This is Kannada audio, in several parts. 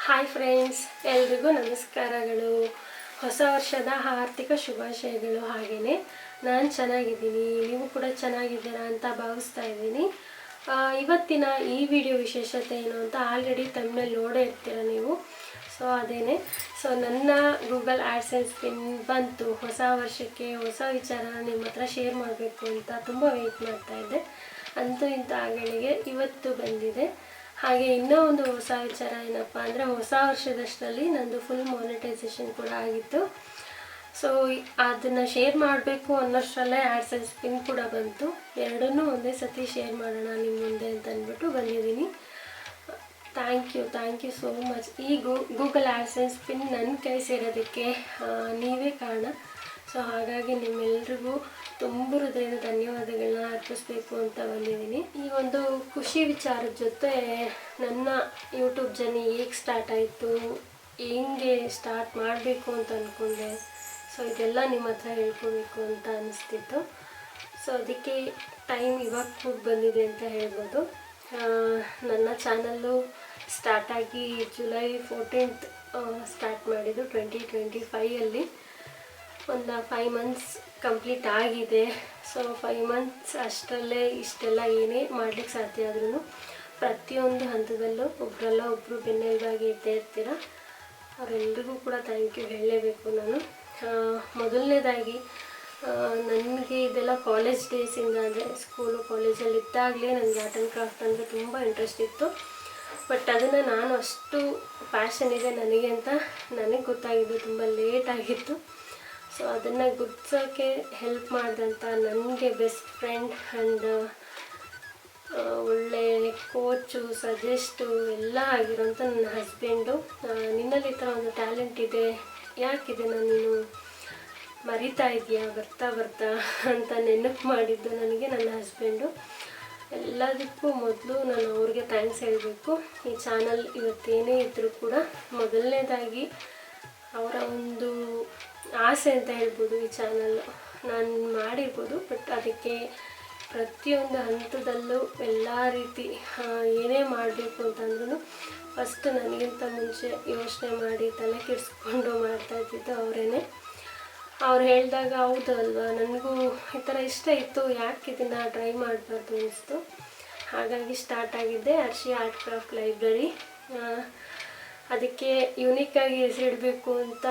ಹಾಯ್ ಫ್ರೆಂಡ್ಸ್, ಎಲ್ರಿಗೂ ನಮಸ್ಕಾರಗಳು. ಹೊಸ ವರ್ಷದ ಆರ್ಥಿಕ ಶುಭಾಶಯಗಳು. ಹಾಗೆಯೇ ನಾನು ಚೆನ್ನಾಗಿದ್ದೀನಿ, ನೀವು ಕೂಡ ಚೆನ್ನಾಗಿದ್ದೀರಾ ಅಂತ ಭಾವಿಸ್ತಾ ಇದ್ದೀನಿ. ಇವತ್ತಿನ ಈ ವಿಡಿಯೋ ವಿಶೇಷತೆ ಏನು ಅಂತ ಆಲ್ರೆಡಿ ತಮ್ಮಲ್ಲಿ ನೋಡೇ ಇರ್ತೀರ ನೀವು. ಸೊ ನನ್ನ ಗೂಗಲ್ ಆಡ್ಸೆನ್ಸ್ ಪಿನ್ ಬಂತು. ಹೊಸ ವರ್ಷಕ್ಕೆ ಹೊಸ ವಿಚಾರನ ನಿಮ್ಮ ಹತ್ರ ಶೇರ್ ಮಾಡಬೇಕು ಅಂತ ತುಂಬ ವೆಯ್ಟ್ ಮಾಡ್ತಾಯಿದ್ದೆ. ಅಂತೂ ಇಂಥ ಗಳಿಗೆ ಇವತ್ತು ಬಂದಿದೆ. ಹಾಗೆ ಇನ್ನೂ ಒಂದು ಹೊಸ ವಿಚಾರ ಏನಪ್ಪ ಅಂದರೆ, ಹೊಸ ವರ್ಷದಷ್ಟರಲ್ಲಿ ನಂದು ಫುಲ್ ಮಾನಿಟೈಸೇಷನ್ ಕೂಡ ಆಗಿತ್ತು. ಸೊ ಅದನ್ನು ಶೇರ್ ಮಾಡಬೇಕು ಅನ್ನೋಷ್ಟರಲ್ಲೇ ಆಡ್ಸೆನ್ಸ್ ಪಿನ್ ಕೂಡ ಬಂತು. ಎರಡನ್ನೂ ಒಂದೇ ಸತಿ ಶೇರ್ ಮಾಡೋಣ ನಿಮ್ಮ ಮುಂದೆ ಅಂತ ಅಂದ್ಬಿಟ್ಟು ಬಂದಿದ್ದೀನಿ. Thank you so much. ಈ ಗೂಗಲ್ ಆಡ್ಸೆನ್ಸ್ ಪಿನ್ ನನ್ನ ಕೈ ಸೇರೋದಕ್ಕೆ ನೀವೇ ಕಾರಣ. ಸೊ ಹಾಗಾಗಿ ನಿಮ್ಮೆಲ್ರಿಗೂ ತುಂಬ ಹೃದಯದ ಧನ್ಯವಾದಗಳನ್ನ ಅರ್ಪಿಸ್ಬೇಕು ಅಂತ ಬಂದಿದ್ದೀನಿ. ಈ ಒಂದು ಖುಷಿ ವಿಚಾರದ ಜೊತೆ ನನ್ನ ಯೂಟ್ಯೂಬ್ ಜರ್ನಿ ಹೇಗೆ ಸ್ಟಾರ್ಟ್ ಆಯಿತು, ಹೆಂಗೆ ಸ್ಟಾರ್ಟ್ ಮಾಡಬೇಕು ಅಂತ ಅಂದ್ಕೊಂಡೆ, ಸೊ ಇದೆಲ್ಲ ನಿಮ್ಮ ಹತ್ರ ಹೇಳ್ಕೋಬೇಕು ಅಂತ ಅನ್ನಿಸ್ತಿತ್ತು. ಸೊ ಅದಕ್ಕೆ ಟೈಮ್ ಇವಾಗ ಕೂಡ ಬಂದಿದೆ ಅಂತ ಹೇಳ್ಬೋದು. ನನ್ನ ಚಾನಲ್ಲು ಸ್ಟಾರ್ಟಾಗಿ ಜುಲೈ 14th ಸ್ಟಾರ್ಟ್ ಮಾಡಿದ್ದು 2025 ಒಂದು 5 ಮಂತ್ಸ್ ಕಂಪ್ಲೀಟ್ ಆಗಿದೆ. ಸೊ 5 ಮಂತ್ಸ್ ಅಷ್ಟರಲ್ಲೇ ಇಷ್ಟೆಲ್ಲ ಏನೇ ಮಾಡಲಿಕ್ಕೆ ಸಾಧ್ಯ ಆದ್ರೂ ಪ್ರತಿಯೊಂದು ಹಂತದಲ್ಲೂ ಒಬ್ಬರಲ್ಲ ಒಬ್ಬರು ಬೆನ್ನೆಲುಬಾಗಿ ಇದ್ದೇ ಇರ್ತೀರ. ಅವರೆಲ್ಲರಿಗೂ ಕೂಡ ಥ್ಯಾಂಕ್ ಯು ಹೇಳಲೇಬೇಕು ನಾನು. ಮೊದಲನೇದಾಗಿ ನನಗೆ ಇದೆಲ್ಲ ಕಾಲೇಜ್ ಡೇಸಿಂದ, ಅಂದರೆ ಸ್ಕೂಲು ಕಾಲೇಜಲ್ಲಿ ಇದ್ದಾಗಲೇ ನನಗೆ ಆರ್ಟ್ ಆ್ಯಂಡ್ ಕ್ರಾಫ್ಟ್ ಅಂದರೆ ತುಂಬ ಇಂಟ್ರೆಸ್ಟ್ ಇತ್ತು. ಬಟ್ ಅದನ್ನು ನಾನು ಅಷ್ಟು ಪ್ಯಾಷನ್ ಇದೆ ನನಗೆ ಅಂತ ನನಗೆ ಗೊತ್ತಾಗಿದ್ದು ತುಂಬ ಲೇಟ್ ಆಗಿತ್ತು. ಸೊ ಅದನ್ನು ಗುರ್ತಿಸೋಕ್ಕೆ ಹೆಲ್ಪ್ ಮಾಡಿದಂಥ ನನಗೆ ಬೆಸ್ಟ್ ಫ್ರೆಂಡ್ ಆ್ಯಂಡ್ ಒಳ್ಳೆ ಕೋಚು, ಸಜೆಸ್ಟು ಎಲ್ಲ ಆಗಿರೋಂಥ ನನ್ನ ಹಸ್ಬೆಂಡು, ನಿನ್ನಲ್ಲಿ ಈ ಥರ ಒಂದು ಟ್ಯಾಲೆಂಟ್ ಇದೆ, ಯಾಕಿದೆ ನೀನು ಮರಿತಾ ಇದೆಯಾ ಬರ್ತಾ ಅಂತ ನೆನಪು ಮಾಡಿದ್ದು ನನಗೆ ನನ್ನ ಹಸ್ಬೆಂಡು. ಎಲ್ಲದಕ್ಕೂ ಮೊದಲು ನಾನು ಅವ್ರಿಗೆ ಥ್ಯಾಂಕ್ಸ್ ಹೇಳಬೇಕು. ಈ ಚಾನಲ್ ಇವತ್ತೇನೇ ಇದ್ದರೂ ಕೂಡ ಮೊದಲನೇದಾಗಿ ಅವರ ಒಂದು ಆಸೆ ಅಂತ ಹೇಳ್ಬೋದು. ಈ ಚಾನಲ್ ನಾನು ಮಾಡಿರ್ಬೋದು, ಬಟ್ ಅದಕ್ಕೆ ಪ್ರತಿಯೊಂದು ಹಂತದಲ್ಲೂ ಎಲ್ಲ ರೀತಿ ಏನೇ ಮಾಡಬೇಕು ಅಂತಂದ್ರೂ ಫಸ್ಟ್ ನನಗಿಂತ ಮುಂಚೆ ಯೋಚನೆ ಮಾಡಿ ತಲೆ ಕೆಡಿಸ್ಕೊಂಡು ಮಾಡ್ತಾಯಿದ್ದಿದ್ದು ಅವರೇನೆ. ಅವ್ರು ಹೇಳಿದಾಗ ಹೌದು ಅಲ್ವಾ, ನನಗೂ ಈ ಥರ ಇಷ್ಟ ಇತ್ತು, ಯಾಕೆ ಇದನ್ನು ಟ್ರೈ ಮಾಡಬಾರ್ದು ಅನಿಸ್ತು. ಹಾಗಾಗಿ ಸ್ಟಾರ್ಟ್ ಆಗಿದ್ದೆ ಹರ್ಷಿ ಆರ್ಟ್ ಕ್ರಾಫ್ಟ್ ಲೈಬ್ರರಿ. ಅದಕ್ಕೆ ಯುನೀಕಾಗಿ ಹೆಸರಿಡಬೇಕು ಅಂತ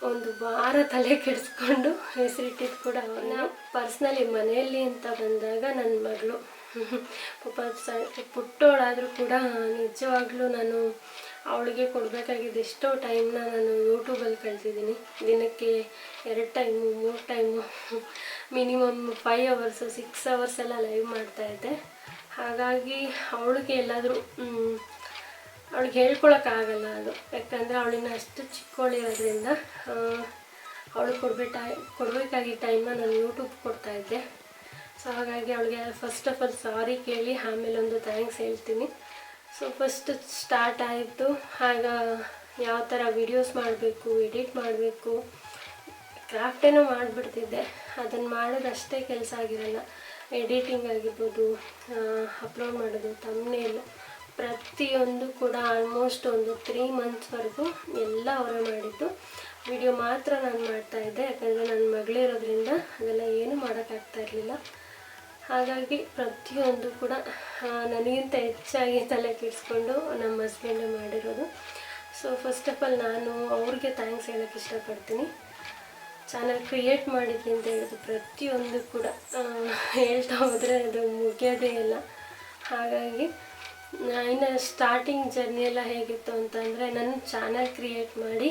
ಒಂದು ವಾರ ತಲೆ ಕೆಡಿಸ್ಕೊಂಡು ಹೆಸರಿಟ್ಟಿದ್ದು ಕೂಡ ಅವ್ರನ್ನ. ಪರ್ಸ್ನಲಿ ಮನೆಯಲ್ಲಿ ಅಂತ ಬಂದಾಗ ನನ್ನ ಮಗಳು ಪಾಪ ಪುಟ್ಟೋಳಾದರೂ ಕೂಡ ನಿಜವಾಗ್ಲೂ ನಾನು ಅವಳಿಗೆ ಕೊಡಬೇಕಾಗಿದ್ದು ಎಷ್ಟೋ ಟೈಮ್ನ ನಾನು ಯೂಟ್ಯೂಬಲ್ಲಿ ಕಳ್ತಿದ್ದೀನಿ. ದಿನಕ್ಕೆ 2 time 3 time minimum 5 hours 6 hours ಎಲ್ಲ ಲೈವ್ ಮಾಡ್ತಾಯಿದ್ದೆ. ಹಾಗಾಗಿ ಅವಳಿಗೆ ಎಲ್ಲಾದರೂ ಅವಳಿಗೆ ಹೇಳ್ಕೊಳಕ್ಕಾಗಲ್ಲ ಅದು, ಯಾಕಂದರೆ ಅವಳಿನ ಅಷ್ಟು ಚಿಕ್ಕವಳಿರೋದ್ರಿಂದ ಅವಳು ಕೊಡಬೇಕಾಗಿ ಟೈಮ್ನ ನಾನು ಯೂಟ್ಯೂಬ್ ಕೊಡ್ತಾಯಿದ್ದೆ. ಸೊ ಹಾಗಾಗಿ ಅವಳಿಗೆ ಫಸ್ಟ್ ಆಫ್ ಆಲ್ ಸಾರಿ ಕೇಳಿ ಆಮೇಲೆ ಒಂದು ಥ್ಯಾಂಕ್ಸ್ ಹೇಳ್ತೀನಿ. ಸೊ ಫಸ್ಟ್ ಸ್ಟಾರ್ಟ್ ಆಯಿತು. ಆಗ ಯಾವ ಥರ ವೀಡಿಯೋಸ್ ಮಾಡಬೇಕು, ಎಡಿಟ್ ಮಾಡಬೇಕು, ಕ್ರಾಫ್ಟೇನೋ ಮಾಡಿಬಿಡ್ತಿದ್ದೆ. ಅದನ್ನು ಮಾಡೋದಷ್ಟೇ ಕೆಲಸ ಆಗಿರಲ್ಲ, ಎಡಿಟಿಂಗ್ ಆಗಿರ್ಬೋದು, ಅಪ್ಲೋಡ್ ಮಾಡೋದು, ಥಂಬ್ನೇಲ್, ಪ್ರತಿಯೊಂದು ಕೂಡ ಆಲ್ಮೋಸ್ಟ್ ಒಂದು 3 monthsವರೆಗೂ ಎಲ್ಲ ಅವರೇ ಮಾಡಿದ್ದು. ವಿಡಿಯೋ ಮಾತ್ರ ನಾನು ಮಾಡ್ತಾಯಿದ್ದೆ, ಯಾಕಂದರೆ ನನ್ನ ಮಗಳಿರೋದ್ರಿಂದ ಅದೆಲ್ಲ ಏನೂ ಮಾಡೋಕ್ಕಾಗ್ತಾ ಇರಲಿಲ್ಲ. ಹಾಗಾಗಿ ಪ್ರತಿಯೊಂದು ಕೂಡ ನನಗಿಂತ ಹೆಚ್ಚಾಗಿ ತಲೆ ಕೆಡಿಸ್ಕೊಂಡು ನಮ್ಮ ಹಸ್ಬೆಂಡೇ ಮಾಡಿರೋದು. ಸೊ ಫಸ್ಟ್ ಆಫ್ ಆಲ್ ನಾನು ಅವ್ರಿಗೆ ಥ್ಯಾಂಕ್ಸ್ ಹೇಳೋಕ್ಕೆ ಇಷ್ಟಪಡ್ತೀನಿ. ಚಾನಲ್ ಕ್ರಿಯೇಟ್ ಮಾಡಿದ್ವಿ ಅಂತ ಹೇಳಿದ್ರು ಪ್ರತಿಯೊಂದು ಕೂಡ ಹೇಳ್ತಾ ಹೋದರೆ ಅದು ಮುಗಿಯೋದೇ ಇಲ್ಲ. ಹಾಗಾಗಿ ಇನ್ನು ಸ್ಟಾರ್ಟಿಂಗ್ ಜರ್ನಿ ಎಲ್ಲ ಹೇಗಿತ್ತು ಅಂತಂದರೆ, ನನ್ನ ಚಾನಲ್ ಕ್ರಿಯೇಟ್ ಮಾಡಿ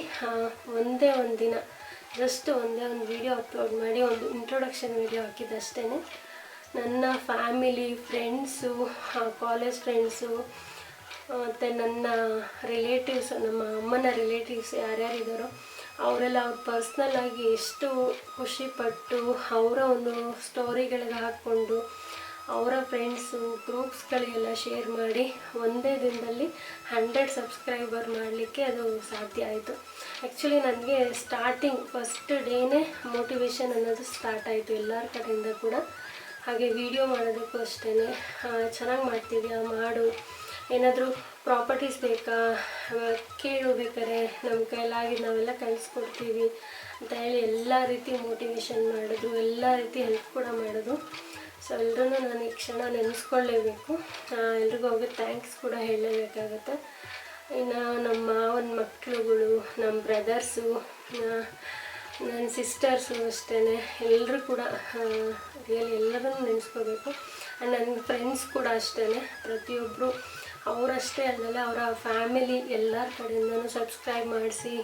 ಒಂದೇ ಒಂದು ದಿನ ಜಸ್ಟ್ ಒಂದೇ ಒಂದು ವೀಡಿಯೋ ಅಪ್ಲೋಡ್ ಮಾಡಿ ಒಂದು ಇಂಟ್ರೊಡಕ್ಷನ್ ವೀಡಿಯೋ ಹಾಕಿದ್ದಷ್ಟೇ. ನನ್ನ ಫ್ಯಾಮಿಲಿ, ಫ್ರೆಂಡ್ಸು, ಕಾಲೇಜ್ ಫ್ರೆಂಡ್ಸು ಮತ್ತು ನನ್ನ ರಿಲೇಟಿವ್ಸ್, ನಮ್ಮ ಅಮ್ಮನ ರಿಲೇಟಿವ್ಸ್ ಯಾರ್ಯಾರಿದ್ದಾರೋ ಅವರೆಲ್ಲ ಅವ್ರು ಪರ್ಸ್ನಲ್ಲಾಗಿ ಎಷ್ಟು ಖುಷಿಪಟ್ಟು ಅವರ ಒಂದು ಸ್ಟೋರಿಗಳಿಗೆ ಹಾಕ್ಕೊಂಡು ಅವರ ಫ್ರೆಂಡ್ಸು ಗ್ರೂಪ್ಸ್ಗಳಿಗೆಲ್ಲ ಶೇರ್ ಮಾಡಿ ಒಂದೇ ದಿನದಲ್ಲಿ 100 ಸಬ್ಸ್ಕ್ರೈಬರ್ ಮಾಡಲಿಕ್ಕೆ ಅದು ಸಾಧ್ಯ ಆಯಿತು. ಆ್ಯಕ್ಚುಲಿ ನನಗೆ ಸ್ಟಾರ್ಟಿಂಗ್ ಫಸ್ಟ್ ಡೇನೇ ಮೋಟಿವೇಶನ್ ಅನ್ನೋದು ಸ್ಟಾರ್ಟ್ ಆಯಿತು ಎಲ್ಲರ ಕಡೆಯಿಂದ ಕೂಡ. ಹಾಗೆ ವಿಡಿಯೋ ಮಾಡೋದಕ್ಕೂ ಅಷ್ಟೇ, ಚೆನ್ನಾಗಿ ಮಾಡ್ತಿದ್ಯಾ ಮಾಡು, ಏನಾದರೂ ಪ್ರಾಪರ್ಟೀಸ್ ಬೇಕಾ ಕೇಳು, ಬೇಕಾದ್ರೆ ನಮ್ಮ ಕೈಲಾಗಿದ್ದು ನಾವೆಲ್ಲ ಕಳಿಸ್ಕೊಡ್ತೀವಿ ಅಂತ ಹೇಳಿ ಎಲ್ಲ ರೀತಿ ಮೋಟಿವೇಶನ್ ಮಾಡೋದು, ಎಲ್ಲ ರೀತಿ ಹೆಲ್ಪ್ ಕೂಡ ಮಾಡೋದು. ಸೊ ಎಲ್ಲರೂ ನಾನು ಈ ಕ್ಷಣ ನೆನೆಸ್ಕೊಳ್ಳೇಬೇಕು. ಎಲ್ರಿಗೂ ಅವ್ರಿಗೆ ಥ್ಯಾಂಕ್ಸ್ ಕೂಡ ಹೇಳಲೇಬೇಕಾಗತ್ತೆ. ಇನ್ನು ನಮ್ಮ ಮಾವನ ಮಕ್ಕಳುಗಳು, ನಮ್ಮ ಬ್ರದರ್ಸು, ನನ್ನ ಸಿಸ್ಟರ್ಸು ಅಷ್ಟೇ, ಎಲ್ಲರೂ ಕೂಡ ರಿಯಲಿ ಎಲ್ಲರನ್ನೂ ನೆನೆಸ್ಕೋಬೇಕು. ಆ್ಯಂಡ್ ನನ್ನ ಫ್ರೆಂಡ್ಸ್ ಕೂಡ ಅಷ್ಟೇ, ಪ್ರತಿಯೊಬ್ಬರು ಅವರಷ್ಟೇ ಅಲ್ಲದೆ ಅವರ ಫ್ಯಾಮಿಲಿ ಎಲ್ಲರ ಕಡೆಯಿಂದನೂ ಸಬ್ಸ್ಕ್ರೈಬ್ ಮಾಡಿಸಿ,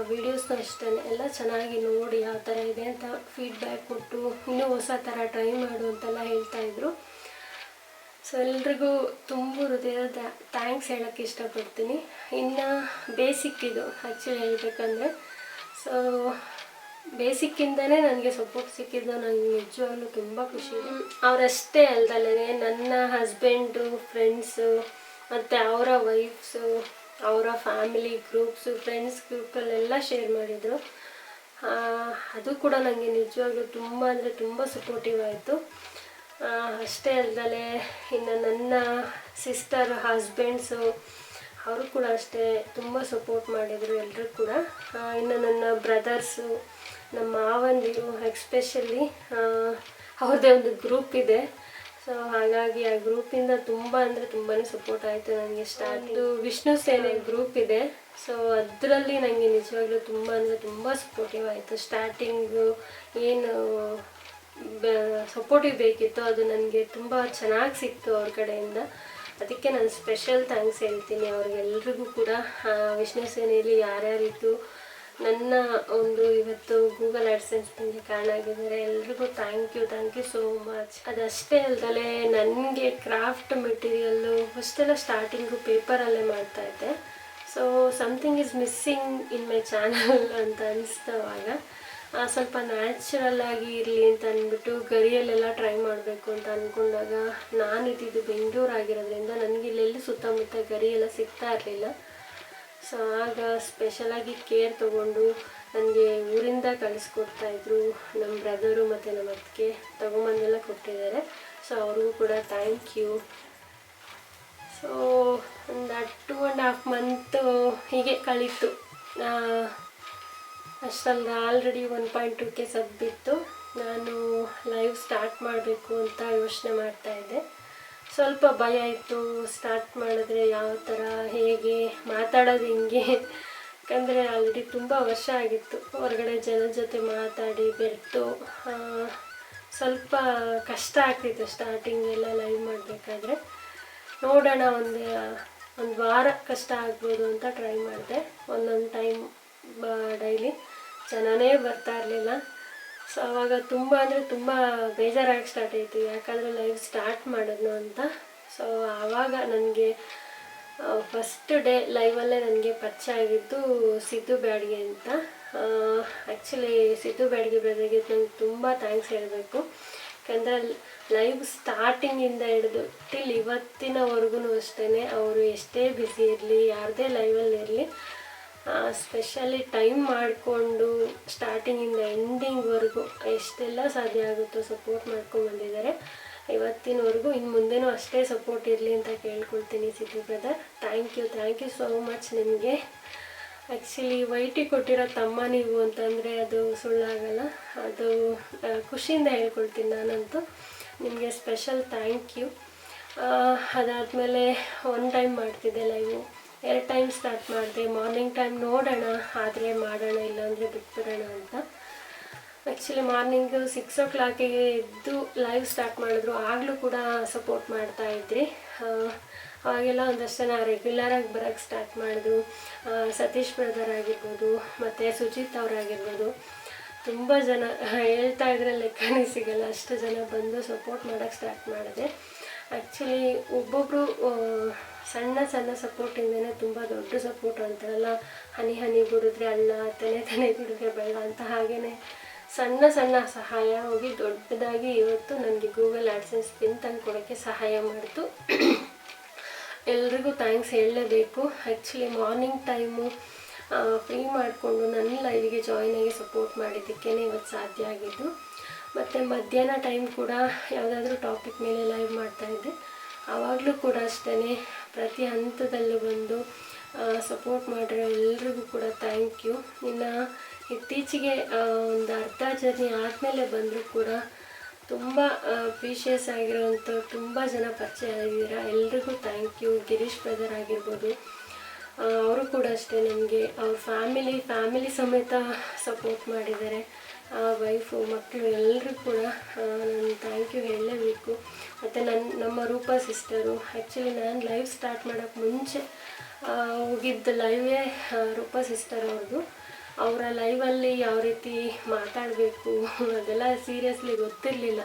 ವೀಡಿಯೋಸ್ನೂ ಅಷ್ಟೇ ಎಲ್ಲ ಚೆನ್ನಾಗಿ ನೋಡಿ ಯಾವ ಥರ ಇದೆ ಅಂತ ಫೀಡ್ಬ್ಯಾಕ್ ಕೊಟ್ಟು ಇನ್ನೂ ಹೊಸ ಥರ ಟ್ರೈ ಮಾಡು ಅಂತೆಲ್ಲ ಹೇಳ್ತಾಯಿದ್ರು. ಸೊ ಎಲ್ರಿಗೂ ತುಂಬ ಹೃದಯದ ಥ್ಯಾಂಕ್ಸ್ ಹೇಳೋಕ್ಕೆ ಇಷ್ಟಪಡ್ತೀನಿ. ಇನ್ನು ಬೇಸಿಕ್ ಇದು ಆ್ಯಕ್ಚುಲಿ ಹೇಳಬೇಕಂದ್ರೆ, ಸೊ ಬೇಸಿಕ್ಕಿಂದನೇ ನನಗೆ ಸಪೋರ್ಟ್ ಸಿಕ್ಕಿದ್ದು ನನಗೆ ನಿಜವಾಗ್ಲೂ ತುಂಬ ಖುಷಿ ಇದೆ. ಅವರಷ್ಟೇ ಅಲ್ದಲ್ಲೇ ನನ್ನ ಹಸ್ಬೆಂಡು, ಫ್ರೆಂಡ್ಸು ಮತ್ತು ಅವರ ವೈಫ್ಸು, ಅವರ ಫ್ಯಾಮಿಲಿ ಗ್ರೂಪ್ಸು, ಫ್ರೆಂಡ್ಸ್ ಗ್ರೂಪಲ್ಲೆಲ್ಲ ಶೇರ್ ಮಾಡಿದರು. ಅದು ಕೂಡ ನನಗೆ ನಿಜವಾಗ್ಲೂ ತುಂಬ ಅಂದರೆ ತುಂಬ ಸಪೋರ್ಟಿವ್ ಆಯಿತು. ಅಷ್ಟೇ ಅಲ್ದಲೇ ಇನ್ನು ನನ್ನ ಸಿಸ್ಟರ್ ಹಸ್ಬೆಂಡ್ಸು ಅವರು ಕೂಡ ಅಷ್ಟೇ ತುಂಬ ಸಪೋರ್ಟ್ ಮಾಡಿದರು ಎಲ್ಲರೂ ಕೂಡ. ಇನ್ನು ನನ್ನ ಬ್ರದರ್ಸು, ನಮ್ಮ ಮಾವಂದಿರು ಎಕ್ಸ್ಪೆಷಲಿ ಅವ್ರದ್ದೇ ಒಂದು ಗ್ರೂಪ್ ಇದೆ. ಸೊ ಹಾಗಾಗಿ ಆ ಗ್ರೂಪಿಂದ ತುಂಬ ಅಂದರೆ ತುಂಬಾ ಸಪೋರ್ಟ್ ಆಯಿತು ನನಗೆ. ಸ್ಟಾರ್ಟಿಂಗ್ ವಿಷ್ಣು ಸೇನೆ ಗ್ರೂಪ್ ಇದೆ, ಸೊ ಅದರಲ್ಲಿ ನನಗೆ ನಿಜವಾಗ್ಲೂ ತುಂಬ ಅಂದರೆ ತುಂಬ ಸಪೋರ್ಟಿವ್ ಆಯಿತು. ಸ್ಟಾರ್ಟಿಂಗು ಏನು ಸಪೋರ್ಟಿವ್ ಬೇಕಿತ್ತು ಅದು ನನಗೆ ತುಂಬ ಚೆನ್ನಾಗಿ ಸಿಕ್ತು ಅವ್ರ ಕಡೆಯಿಂದ. ಅದಕ್ಕೆ ನಾನು ಸ್ಪೆಷಲ್ ಥ್ಯಾಂಕ್ಸ್ ಹೇಳ್ತೀನಿ ಅವ್ರಿಗೆಲ್ರಿಗೂ ಕೂಡ. ವಿಷ್ಣು ಸೇನೆಯಲ್ಲಿ ಯಾರ್ಯಾರಿತ್ತು ನನ್ನ ಒಂದು ಇವತ್ತು ಗೂಗಲ್ ಆಡ್ಸೆನ್ಸ್ ಬಂದು ಕಾರಣ ಆಗಿದ್ದಾರೆ, ಎಲ್ರಿಗೂ ಥ್ಯಾಂಕ್ ಯು ಸೋ ಮಚ್. ಅದಷ್ಟೇ ಅಲ್ದಲೇ ನನಗೆ ಕ್ರಾಫ್ಟ್ ಮೆಟೀರಿಯಲ್ಲು ಫಸ್ಟೆಲ್ಲ ಸ್ಟಾರ್ಟಿಂಗು ಪೇಪರಲ್ಲೇ ಮಾಡ್ತಾಯಿದ್ದೆ. So something is missing in my channel ಅಂತ ಅನಿಸ್ತವಾಗ ಸ್ವಲ್ಪ ನ್ಯಾಚುರಲ್ ಆಗಿ ಇರಲಿ ಅಂತ ಅಂದ್ಬಿಟ್ಟು ಗರಿಯಲ್ಲೆಲ್ಲ ಟ್ರೈ ಮಾಡಬೇಕು ಅಂತ ಅಂದ್ಕೊಂಡಾಗ, ನಾನಿದ್ದು ಬೆಂಗಳೂರು ಆಗಿರೋದ್ರಿಂದ ನನಗೆ ಇಲ್ಲೆಲ್ಲಿ ಸುತ್ತಮುತ್ತ ಗರಿ ಎಲ್ಲ ಸಿಗ್ತಾ ಇರಲಿಲ್ಲ. ಸೊ ಆಗ ಸ್ಪೆಷಲಾಗಿ ಕೇರ್ ತೊಗೊಂಡು ನನಗೆ ಊರಿಂದ ಕಳಿಸ್ಕೊಡ್ತಾಯಿದ್ರು ನಮ್ಮ ಬ್ರದರು ಮತ್ತು ನಮ್ಮ ಅತ್ತಿಗೆ ತೊಗೊಂಬಂದೆಲ್ಲ ಕೊಟ್ಟಿದ್ದಾರೆ. ಸೊ ಅವ್ರಿಗೂ ಕೂಡ ಥ್ಯಾಂಕ್ ಯು. ಸೊ ಒಂದು 2.5 ಮಂತು ಹೀಗೆ ಕಳೀತು. ಅಷ್ಟಲ್ಲ ಆಲ್ರೆಡಿ 1.2K ಸಬ್ ಬಿತ್ತು. ನಾನು ಲೈವ್ ಸ್ಟಾರ್ಟ್ ಮಾಡಬೇಕು ಅಂತ ಯೋಚನೆ ಮಾಡ್ತಾಯಿದ್ದೆ. ಸ್ವಲ್ಪ ಭಯ ಇತ್ತು, ಸ್ಟಾರ್ಟ್ ಮಾಡಿದ್ರೆ ಯಾವ ಥರ ಹೇಗೆ ಮಾತಾಡೋದು ಹಿಂಗೆ, ಯಾಕಂದರೆ ಆಲ್ರೆಡಿ ತುಂಬ ವರ್ಷ ಆಗಿತ್ತು ಹೊರಗಡೆ ಜನದ ಜೊತೆ ಮಾತಾಡಿ ಬೆರೆತು. ಸ್ವಲ್ಪ ಕಷ್ಟ ಆಗ್ತಿತ್ತು ಸ್ಟಾರ್ಟಿಂಗೆಲ್ಲ ಲೈವ್ ಮಾಡಬೇಕಾದ್ರೆ. ನೋಡೋಣ ಒಂದು ವಾರ ಕಷ್ಟ ಆಗ್ಬೋದು ಅಂತ ಟ್ರೈ ಮಾಡಿದೆ. ಒಂದೊಂದು ಟೈಮ್ ಡೈಲಿ ಜನನೇ ಬರ್ತಾ ಇರಲಿಲ್ಲ. ಸೊ ಆವಾಗ ತುಂಬ ಅಂದರೆ ತುಂಬ ಬೇಜಾರಾಗಿ ಸ್ಟಾರ್ಟ್ ಆಯಿತು, ಯಾಕಂದರೆ ಲೈವ್ ಸ್ಟಾರ್ಟ್ ಮಾಡೋದು ಅಂತ. ಸೊ ಆವಾಗ ನನಗೆ ಫಸ್ಟ್ ಡೇ ಲೈವಲ್ಲೇ ನನಗೆ ಪರಿಚಯ ಆಗಿದ್ದು ಸಿದ್ದು ಬ್ಯಾಡ್ಗೆ ಅಂತ. ಆ್ಯಕ್ಚುಲಿ ಸಿದ್ದು ಬ್ಯಾಡ್ಗೆ ಬ್ರದರ್ಗೆ ನಂಗೆ ತುಂಬ ಥ್ಯಾಂಕ್ಸ್ ಹೇಳಬೇಕು. ಯಾಕಂದರೆ ಲೈವ್ ಸ್ಟಾರ್ಟಿಂಗಿಂದ ಹಿಡಿದು ಟಿಲ್ ಇವತ್ತಿನವರೆಗೂ ಅಷ್ಟೇ, ಅವರು ಎಷ್ಟೇ ಬ್ಯುಸಿ ಇರಲಿ, ಯಾರದೇ ಲೈವಲ್ಲಿ ಇರಲಿ, ಸ್ಪೆಷಲಿ ಟೈಮ್ ಮಾಡಿಕೊಂಡು ಸ್ಟಾರ್ಟಿಂಗಿಂದ ಎಂಡಿಂಗ್ವರೆಗೂ ಎಷ್ಟೆಲ್ಲ ಸಾಧ್ಯ ಆಗುತ್ತೋ ಸಪೋರ್ಟ್ ಮಾಡ್ಕೊಂಡು ಬಂದಿದ್ದಾರೆ ಇವತ್ತಿನವರೆಗೂ. ಇನ್ನು ಮುಂದೆನೂ ಅಷ್ಟೇ ಸಪೋರ್ಟ್ ಇರಲಿ ಅಂತ ಕೇಳ್ಕೊಳ್ತೀನಿ Siddu brother. Thank you so much ನಿಮಗೆ. ಆ್ಯಕ್ಚುಲಿ ವೈಟಿ ಕೊಟ್ಟಿರೋ ತಮ್ಮ ನೀವು ಅಂತಂದರೆ ಅದು ಸುಳ್ಳಾಗಲ್ಲ, ಅದು ಖುಷಿಯಿಂದ ಹೇಳ್ಕೊಳ್ತೀನಿ ನಾನಂತೂ. ನಿಮಗೆ ಸ್ಪೆಷಲ್ ಥ್ಯಾಂಕ್ ಯು. ಅದಾದಮೇಲೆ 1 ಟೈಮ್ ಮಾಡ್ತಿದ್ದೆ ಲೈವು, 2 ಟೈಮ್ ಸ್ಟಾರ್ಟ್ ಮಾಡಿದೆ. ಮಾರ್ನಿಂಗ್ ಟೈಮ್ ನೋಡೋಣ ಆದರೆ ಮಾಡೋಣ, ಇಲ್ಲಾಂದರೆ ಬಿಟ್ಬಿಡೋಣ ಅಂತ. ಆ್ಯಕ್ಚುಲಿ ಮಾರ್ನಿಂಗು 6 o'clockಗೆ ಎದ್ದು ಲೈವ್ ಸ್ಟಾರ್ಟ್ ಮಾಡಿದ್ರು, ಆಗಲೂ ಕೂಡ ಸಪೋರ್ಟ್ ಮಾಡ್ತಾಯಿದ್ರಿ. ಅವಾಗೆಲ್ಲ ಒಂದಷ್ಟು ಜನ ರೆಗ್ಯುಲರಾಗಿ ಬರೋಕ್ಕೆ ಸ್ಟಾರ್ಟ್ ಮಾಡಿದ್ರು. ಸತೀಶ್ ಬ್ರದರ್ ಆಗಿರ್ಬೋದು ಮತ್ತು ಸುಜಿತ್ ಅವರಾಗಿರ್ಬೋದು, ತುಂಬ ಜನ ಹೇಳ್ತಾ ಇದ್ರೆ ಲೆಕ್ಕನೇ ಸಿಗಲ್ಲ, ಅಷ್ಟು ಜನ ಬಂದು ಸಪೋರ್ಟ್ ಮಾಡೋಕ್ಕೆ ಸ್ಟಾರ್ಟ್ ಮಾಡಿದೆ. ಆ್ಯಕ್ಚುಲಿ ಒಬ್ಬೊಬ್ಬರು ಸಣ್ಣ ಸಪೋರ್ಟಿಂದನೇ ತುಂಬ ದೊಡ್ಡ ಸಪೋರ್ಟ್ ಅಂತಾರಲ್ಲ, ಹನಿ ಗುಡಿದ್ರೆ ಹಳ್ಳ, ತೆನೆ ಗುಡಿದ್ರೆ ಬೆಳ್ಳ ಅಂತ. ಹಾಗೆಯೇ ಸಣ್ಣ ಸಹಾಯ ಹೋಗಿ ದೊಡ್ಡದಾಗಿ ಇವತ್ತು ನನಗೆ ಗೂಗಲ್ ಆಡ್ಸೆನ್ಸ್ ಪಿನ್ ತಂದು ಕೊಡೋಕ್ಕೆ ಸಹಾಯ ಮಾಡಿತು. ಎಲ್ರಿಗೂ ಥ್ಯಾಂಕ್ಸ್ ಹೇಳಲೇಬೇಕು. ಆ್ಯಕ್ಚುಲಿ ಮಾರ್ನಿಂಗ್ ಟೈಮು ಫ್ರೀ ಮಾಡಿಕೊಂಡು ನನ್ನ ಲೈವಿಗೆ ಜಾಯ್ನ್ ಆಗಿ ಸಪೋರ್ಟ್ ಮಾಡಿದ್ದಕ್ಕೇ ಇವತ್ತು ಸಾಧ್ಯ ಆಗಿದ್ದು. ಮತ್ತು ಮಧ್ಯಾಹ್ನ ಟೈಮ್ ಕೂಡ ಯಾವುದಾದ್ರೂ ಟಾಪಿಕ್ ಮೇಲೆ ಲೈವ್ ಮಾಡ್ತಾಯಿದ್ದೆ, ಆವಾಗಲೂ ಕೂಡ ಅಷ್ಟೇ ಪ್ರತಿ ಹಂತದಲ್ಲೂ ಬಂದು ಸಪೋರ್ಟ್ ಮಾಡಿರೋ ಎಲ್ರಿಗೂ ಕೂಡ ಥ್ಯಾಂಕ್ ಯು. ಇನ್ನು ಇತ್ತೀಚೆಗೆ ಒಂದು ಅರ್ಧ ಜರ್ನಿ ಆದಮೇಲೆ ಬಂದರೂ ಕೂಡ ತುಂಬ ಪ್ರೀಷಿಯಸ್ ಆಗಿರೋವಂಥವ್ರು ತುಂಬ ಜನ ಪರಿಚಯ ಆಗಿದ್ದೀರಾ. ಎಲ್ರಿಗೂ ಥ್ಯಾಂಕ್ ಯು. ಗಿರೀಶ್ ಬ್ರದರ್ ಆಗಿರ್ಬೋದು, ಅವರು ಕೂಡ ಅಷ್ಟೇ ನನಗೆ ಅವ್ರ ಫ್ಯಾಮಿಲಿ ಸಮೇತ ಸಪೋರ್ಟ್ ಮಾಡಿದ್ದಾರೆ. ವೈಫು ಮಕ್ಕಳು ಎಲ್ಲರೂ ಕೂಡ ನಾನು ಥ್ಯಾಂಕ್ ಯು ಹೇಳಲೇಬೇಕು. ಮತ್ತು ನಮ್ಮ ರೂಪಾ ಸಿಸ್ಟರು, ಆ್ಯಕ್ಚುಲಿ ನಾನು ಲೈವ್ ಸ್ಟಾರ್ಟ್ ಮಾಡೋಕ್ಕೆ ಮುಂಚೆ ಹೋಗಿದ್ದ ಲೈವೇ ರೂಪಾ ಸಿಸ್ಟರ್ ಅವ್ರದ್ದು. ಅವರ ಲೈವಲ್ಲಿ ಯಾವ ರೀತಿ ಮಾತಾಡಬೇಕು ಅದೆಲ್ಲ ಸೀರಿಯಸ್ಲಿ ಗೊತ್ತಿರಲಿಲ್ಲ.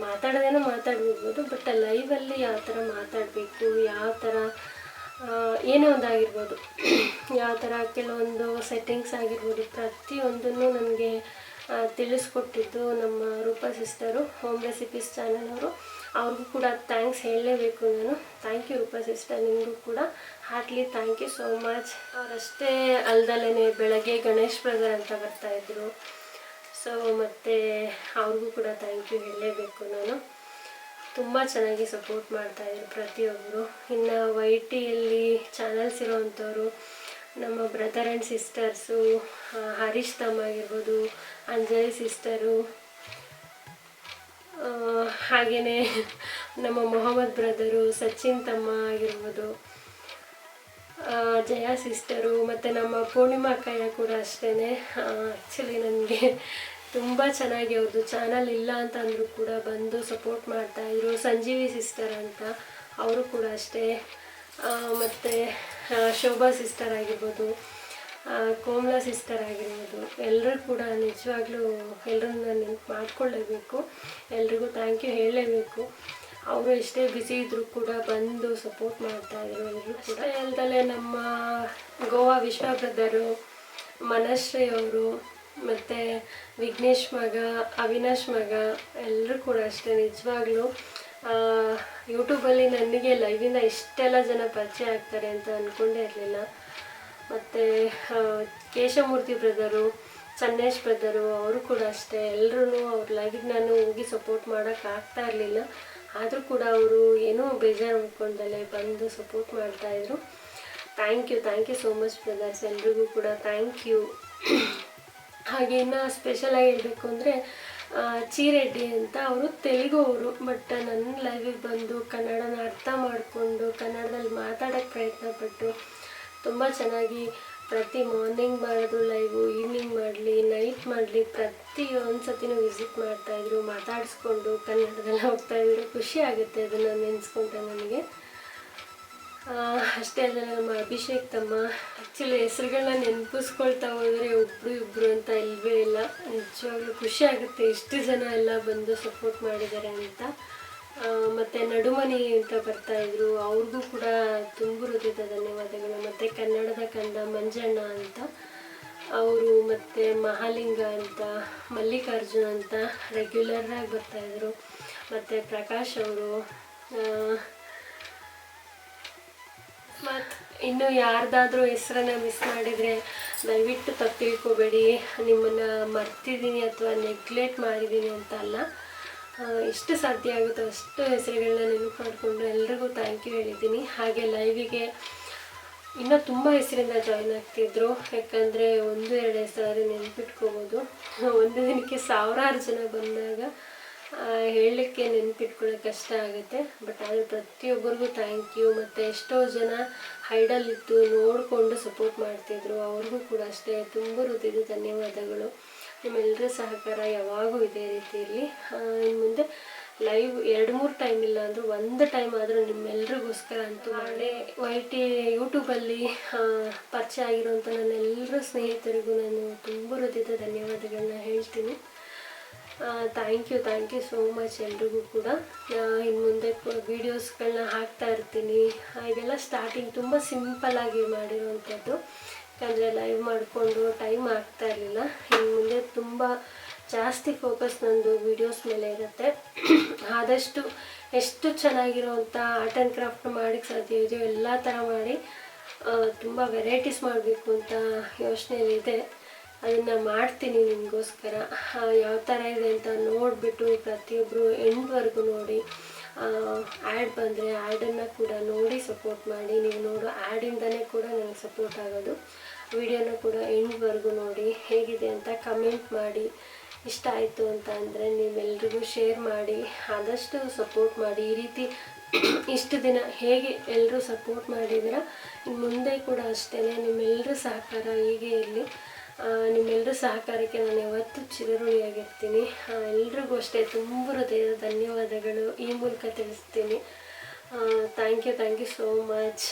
ಮಾತಾಡೋದೇನೋ ಮಾತಾಡ್ಬೋದು, ಬಟ್ ಲೈವಲ್ಲಿ ಯಾವ ಥರ ಮಾತಾಡಬೇಕು, ಯಾವ ಥರ ಏನೇ ಒಂದಾಗಿರ್ಬೋದು, ಯಾವ ಥರ ಕೆಲವೊಂದು ಸೆಟ್ಟಿಂಗ್ಸ್ ಆಗಿರ್ಬೋದು, ಪ್ರತಿಯೊಂದನ್ನು ನನಗೆ ತಿಳಿಸ್ಕೊಟ್ಟಿದ್ದು ನಮ್ಮ Roopa sister, home recipes channel ಅವರು. ಅವ್ರಿಗೂ ಕೂಡ ಥ್ಯಾಂಕ್ಸ್ ಹೇಳಲೇಬೇಕು ನಾನು. ಥ್ಯಾಂಕ್ ಯು ರೂಪಾ ಸಿಸ್ಟರ್, ನಿಮಗೂ ಕೂಡ heartly thank you so much. ಅವರಷ್ಟೇ ಅಲ್ದಲೇ ಬೆಳಗ್ಗೆ ಗಣೇಶ್ ಬ್ರದರ್ ಅಂತ ಬರ್ತಾಯಿದ್ರು. ಸೊ ಮತ್ತು ಅವ್ರಿಗೂ ಕೂಡ ಥ್ಯಾಂಕ್ ಯು ಹೇಳಲೇಬೇಕು ನಾನು. ತುಂಬ ಚೆನ್ನಾಗಿ ಸಪೋರ್ಟ್ ಮಾಡ್ತಾಯಿದ್ರು ಪ್ರತಿಯೊಬ್ಬರು. ಇನ್ನು YTಯಲ್ಲಿ ಚಾನಲ್ಸ್ ಇರೋವಂಥವ್ರು ನಮ್ಮ ಬ್ರದರ್ ಆ್ಯಂಡ್ ಸಿಸ್ಟರ್ಸು, ಹರೀಶ್ ತಮ್ಮ ಆಗಿರ್ಬೋದು, ಅಂಜಲಿ ಸಿಸ್ಟರು, ಹಾಗೆಯೇ ನಮ್ಮ ಮೊಹಮ್ಮದ್ ಬ್ರದರು, ಸಚಿನ್ ತಮ್ಮ ಆಗಿರ್ಬೋದು, ಜಯಾ ಸಿಸ್ಟರು, ಮತ್ತು ನಮ್ಮ ಪೂರ್ಣಿಮಾ ಅಕ್ಕಯ್ಯ ಕೂಡ ಅಷ್ಟೇ. ಆ್ಯಕ್ಚುಲಿ ನನಗೆ ತುಂಬ ಚೆನ್ನಾಗಿ ಅವ್ರದ್ದು ಚಾನಲ್ ಇಲ್ಲ ಅಂತ ಅಂದರೂ ಕೂಡ ಬಂದು ಸಪೋರ್ಟ್ ಮಾಡ್ತಾಯಿದ್ರು. ಸಂಜೀವಿ ಸಿಸ್ಟರ್ ಅಂತ ಅವರು ಕೂಡ ಅಷ್ಟೇ. ಮತ್ತು ಶೋಭಾ ಸಿಸ್ಟರ್ ಆಗಿರ್ಬೋದು, ಕೋಮಲಾ ಸಿಸ್ಟರ್ ಆಗಿರ್ಬೋದು, ಎಲ್ಲರೂ ಕೂಡ ನಿಜವಾಗ್ಲೂ ಎಲ್ಲರನ್ನ ನೆನಪು ಮಾಡ್ಕೊಳ್ಳೇಬೇಕು. ಎಲ್ರಿಗೂ ಥ್ಯಾಂಕ್ ಯು ಹೇಳಲೇಬೇಕು. ಅವರು ಎಷ್ಟೇ ಬ್ಯುಸಿ ಇದ್ದರೂ ಕೂಡ ಬಂದು ಸಪೋರ್ಟ್ ಮಾಡ್ತಾಯಿದ್ರು ಎಲ್ಲರೂ ಕೂಡ. ಅಲ್ಲದಲ್ಲೇ ನಮ್ಮ ಗೋವಾ ವಿಶ್ವ ಬ್ರದರು, ಮನಶ್ರೀ ಅವರು, ಮತ್ತು ವಿಘ್ನೇಶ್ ಮಗ, ಅವಿನಾಶ್ ಮಗ, ಎಲ್ಲರೂ ಕೂಡ ಅಷ್ಟೇ. ನಿಜವಾಗ್ಲೂ ಯೂಟ್ಯೂಬಲ್ಲಿ ನನಗೆ ಲೈವಿಂದ ಇಷ್ಟೆಲ್ಲ ಜನ ಪರಿಚಯ ಆಗ್ತಾರೆ ಅಂತ ಅಂದ್ಕೊಂಡೇ ಇರಲಿಲ್ಲ. ಮತ್ತು ಕೇಶಮೂರ್ತಿ ಬ್ರದರು, ಚನ್ನೇಶ್ ಬ್ರದರು, ಅವರು ಕೂಡ ಅಷ್ಟೇ. ಎಲ್ಲರೂ ಅವ್ರ ಲೈವಿಗೆ ನಾನು ಹೋಗಿ ಸಪೋರ್ಟ್ ಮಾಡೋಕ್ಕಾಗ್ತಾ ಇರಲಿಲ್ಲ. ಆದರೂ ಕೂಡ ಅವರು ಏನೋ ಬೇಜಾರು ಮಾಡ್ಕೊಂಡಲ್ಲೇ ಬಂದು ಸಪೋರ್ಟ್ ಮಾಡ್ತಾಯಿದ್ರು. Thank you so much brothers, ಎಲ್ರಿಗೂ ಕೂಡ ಥ್ಯಾಂಕ್ ಯು. ಹಾಗೆ ಇನ್ನು ಸ್ಪೆಷಲಾಗಿ ಹೇಳಬೇಕು ಅಂದರೆ ಚೀರೆಡ್ಡಿ ಅಂತ, ಅವರು ತೆಲುಗು ಅವರು. ಬಟ್ ನನ್ನ ಲೈವಿಗೆ ಬಂದು ಕನ್ನಡನ ಅರ್ಥ ಮಾಡಿಕೊಂಡು ಕನ್ನಡದಲ್ಲಿ ಮಾತಾಡೋಕ್ಕೆ ಪ್ರಯತ್ನಪಟ್ಟು ತುಂಬ ಚೆನ್ನಾಗಿ ಪ್ರತಿ ಮಾರ್ನಿಂಗ್ ಮಾಡೋದು ಲೈವು, ಈವ್ನಿಂಗ್ ಮಾಡಲಿ, ನೈಟ್ ಮಾಡಲಿ, ಪ್ರತಿಯೊಂದು ಸತಿನೂ ವಿಸಿಟ್ ಮಾಡ್ತಾಯಿದ್ರು, ಮಾತಾಡಿಸ್ಕೊಂಡು ಕನ್ನಡದಲ್ಲ ಹೋಗ್ತಾಯಿದ್ರು. ಖುಷಿ ಆಗುತ್ತೆ ಅದನ್ನು ನೆನೆಸ್ಕೊಂಡ್ರೆ ನನಗೆ. ಅಷ್ಟೇ ಅಲ್ಲ, ನಮ್ಮ ಅಭಿಷೇಕ್ ತಮ್ಮ. ಆ್ಯಕ್ಚುಲಿ ಹೆಸ್ರುಗಳನ್ನ ನೆನಪಿಸ್ಕೊಳ್ತಾ ಹೋದರೆ ಒಬ್ಬರು ಇಬ್ಬರು ಅಂತ ಇಲ್ಲವೇ ಇಲ್ಲ. ನಿಜವಾಗ್ಲೂ ಖುಷಿ ಆಗುತ್ತೆ ಇಷ್ಟು ಜನ ಎಲ್ಲ ಬಂದು ಸಪೋರ್ಟ್ ಮಾಡಿದ್ದಾರೆ ಅಂತ. ಮತ್ತು ನಡುಮನಿ ಅಂತ ಬರ್ತಾಯಿದ್ರು, ಅವ್ರಿಗೂ ಕೂಡ ತುಂಬ ಹೃದಯದ ಧನ್ಯವಾದಗಳು. ಮತ್ತು ಕನ್ನಡದ ಕಂದ ಮಂಜಣ್ಣ ಅಂತ ಅವರು, ಮತ್ತು ಮಹಾಲಿಂಗ ಅಂತ, ಮಲ್ಲಿಕಾರ್ಜುನ ಅಂತ ರೆಗ್ಯುಲರಾಗಿ ಬರ್ತಾಯಿದ್ರು. ಮತ್ತು ಪ್ರಕಾಶ್ ಅವರು. ಮತ್ತು ಇನ್ನು ಯಾರ್ದಾದ್ರೂ ಹೆಸ್ರನ್ನ ಮಿಸ್ ಮಾಡಿದರೆ ದಯವಿಟ್ಟು ತಪ್ಪು ತಿಳ್ಕೊಬೇಡಿ. ನಿಮ್ಮನ್ನು ಮರ್ತಿದ್ದೀನಿ ಅಥವಾ ನೆಗ್ಲೆಕ್ಟ್ ಮಾಡಿದ್ದೀನಿ ಅಂತ ಅಲ್ಲ. ಎಷ್ಟು ಸಾಧ್ಯ ಆಗುತ್ತೋ ಅಷ್ಟು ಹೆಸರುಗಳನ್ನ ನೆನಪು ಮಾಡಿಕೊಂಡು ಎಲ್ರಿಗೂ ಥ್ಯಾಂಕ್ ಯು ಹೇಳಿದ್ದೀನಿ. ಹಾಗೆ ಲೈವಿಗೆ ಇನ್ನೂ ತುಂಬ ಹೆಸರಿಂದ ಜಾಯ್ನ್ ಆಗ್ತಿದ್ರು. ಯಾಕಂದರೆ 1-2 ಹೆಸರಾದ್ರೆ ನೆನಪಿಟ್ಕೋಬೋದು. ಒಂದು ದಿನಕ್ಕೆ ಸಾವಿರಾರು ಜನ ಬಂದಾಗ ಹೇಳಲಿಕ್ಕೆ ನೆನಪಿಟ್ಕೊಳ್ಳೋಕೆ ಕಷ್ಟ ಆಗುತ್ತೆ. ಬಟ್ ಆದರೆ ಪ್ರತಿಯೊಬ್ಬರಿಗೂ ಥ್ಯಾಂಕ್ ಯು. ಮತ್ತು ಎಷ್ಟೋ ಜನ ಹೈಡಲ್ಲಿದ್ದು ನೋಡಿಕೊಂಡು ಸಪೋರ್ಟ್ ಮಾಡ್ತಿದ್ರು, ಅವ್ರಿಗೂ ಕೂಡ ಅಷ್ಟೇ ತುಂಬ ಹೃದಯದ ಧನ್ಯವಾದಗಳು. ನಿಮ್ಮೆಲ್ಲರ ಸಹಕಾರ ಯಾವಾಗೂ ಇದೇ ರೀತಿಯಲ್ಲಿ. ಇನ್ನು ಮುಂದೆ ಲೈವ್ 2-3 ಟೈಮ್ ಇಲ್ಲ ಅಂದರೂ 1 ಟೈಮ್ ಆದರೂ ನಿಮ್ಮೆಲ್ರಿಗೋಸ್ಕರ ಅಂತೂ ಮಾಡೇ. YT ಯೂಟ್ಯೂಬಲ್ಲಿ ಪರಿಚಯ ಆಗಿರೋಂಥ ನನ್ನೆಲ್ಲರ ಸ್ನೇಹಿತರಿಗೂ ನಾನು ತುಂಬ ಹೃದಯದ ಧನ್ಯವಾದಗಳನ್ನ ಹೇಳ್ತೀನಿ. ಥ್ಯಾಂಕ್ ಯು ಸೋ ಮಚ್ ಎಲ್ರಿಗೂ ಕೂಡ. ಇನ್ನು ಮುಂದೆ ವೀಡಿಯೋಸ್ಗಳನ್ನ ಹಾಕ್ತಾ ಇರ್ತೀನಿ. ಇದೆಲ್ಲ ಸ್ಟಾರ್ಟಿಂಗ್ ತುಂಬ ಸಿಂಪಲ್ಲಾಗಿ ಮಾಡಿರೋವಂಥದ್ದು. ಯಾಕಂದರೆ ಲೈವ್ ಮಾಡಿಕೊಂಡು ಟೈಮ್ ಆಗ್ತಾ ಇರಲಿಲ್ಲ. ಇನ್ನು ಮುಂದೆ ತುಂಬ ಜಾಸ್ತಿ ಫೋಕಸ್ ನಂದು ವೀಡಿಯೋಸ್ ಮೇಲೆ ಇರುತ್ತೆ. ಆದಷ್ಟು ಎಷ್ಟು ಚೆನ್ನಾಗಿರೋವಂಥ ಆರ್ಟ್ ಆ್ಯಂಡ್ ಕ್ರಾಫ್ಟ್ ಮಾಡೋಕ್ಕೆ ಸಾಧ್ಯ ಇದೆಯೋ ಎಲ್ಲ ಥರ ಮಾಡಿ ತುಂಬ ವೆರೈಟೀಸ್ ಮಾಡಬೇಕು ಅಂತ ಯೋಚನೆಯಲ್ಲಿದೆ. ಅದನ್ನು ಮಾಡ್ತೀನಿ ನಿಮಗೋಸ್ಕರ. ಯಾವ ಥರ ಇದೆ ಅಂತ ನೋಡಿಬಿಟ್ಟು ಪ್ರತಿಯೊಬ್ಬರು ಎಂಡ್ವರೆಗೂ ನೋಡಿ. ಆ್ಯಡ್ ಬಂದರೆ ಆ್ಯಡನ್ನು ಕೂಡ ನೋಡಿ ಸಪೋರ್ಟ್ ಮಾಡಿ. ನೀವು ನೋಡೋ ಆ್ಯಡಿಂದನೇ ಕೂಡ ನನಗೆ ಸಪೋರ್ಟ್ ಆಗೋದು. ವಿಡಿಯೋನ ಕೂಡ ಎಂಡ್ವರೆಗೂ ನೋಡಿ, ಹೇಗಿದೆ ಅಂತ ಕಮೆಂಟ್ ಮಾಡಿ. ಇಷ್ಟ ಆಯಿತು ಅಂತ ಅಂದರೆ ನೀವೆಲ್ರಿಗೂ ಶೇರ್ ಮಾಡಿ, ಆದಷ್ಟು ಸಪೋರ್ಟ್ ಮಾಡಿ. ಈ ರೀತಿ ಇಷ್ಟು ದಿನ ಹೇಗೆ ಎಲ್ಲರೂ ಸಪೋರ್ಟ್ ಮಾಡಿದ್ದೀರ, ಇನ್ನು ಮುಂದೆ ಕೂಡ ಅಷ್ಟೇ ನಿಮ್ಮೆಲ್ಲರ ಸಹಕಾರ ಹೀಗೆ ಇರಲಿ. ನಿಮ್ಮೆಲ್ಲರ ಸಹಕಾರಕ್ಕೆ ನಾನು ಯಾವತ್ತೂ ಚಿರಋಣಿಯಾಗಿರ್ತೀನಿ. ಎಲ್ರಿಗೂ ಅಷ್ಟೇ ತುಂಬ ಹೃದಯದ ಧನ್ಯವಾದಗಳು ಈ ಮೂಲಕ ತಿಳಿಸ್ತೀನಿ. Thank you so much.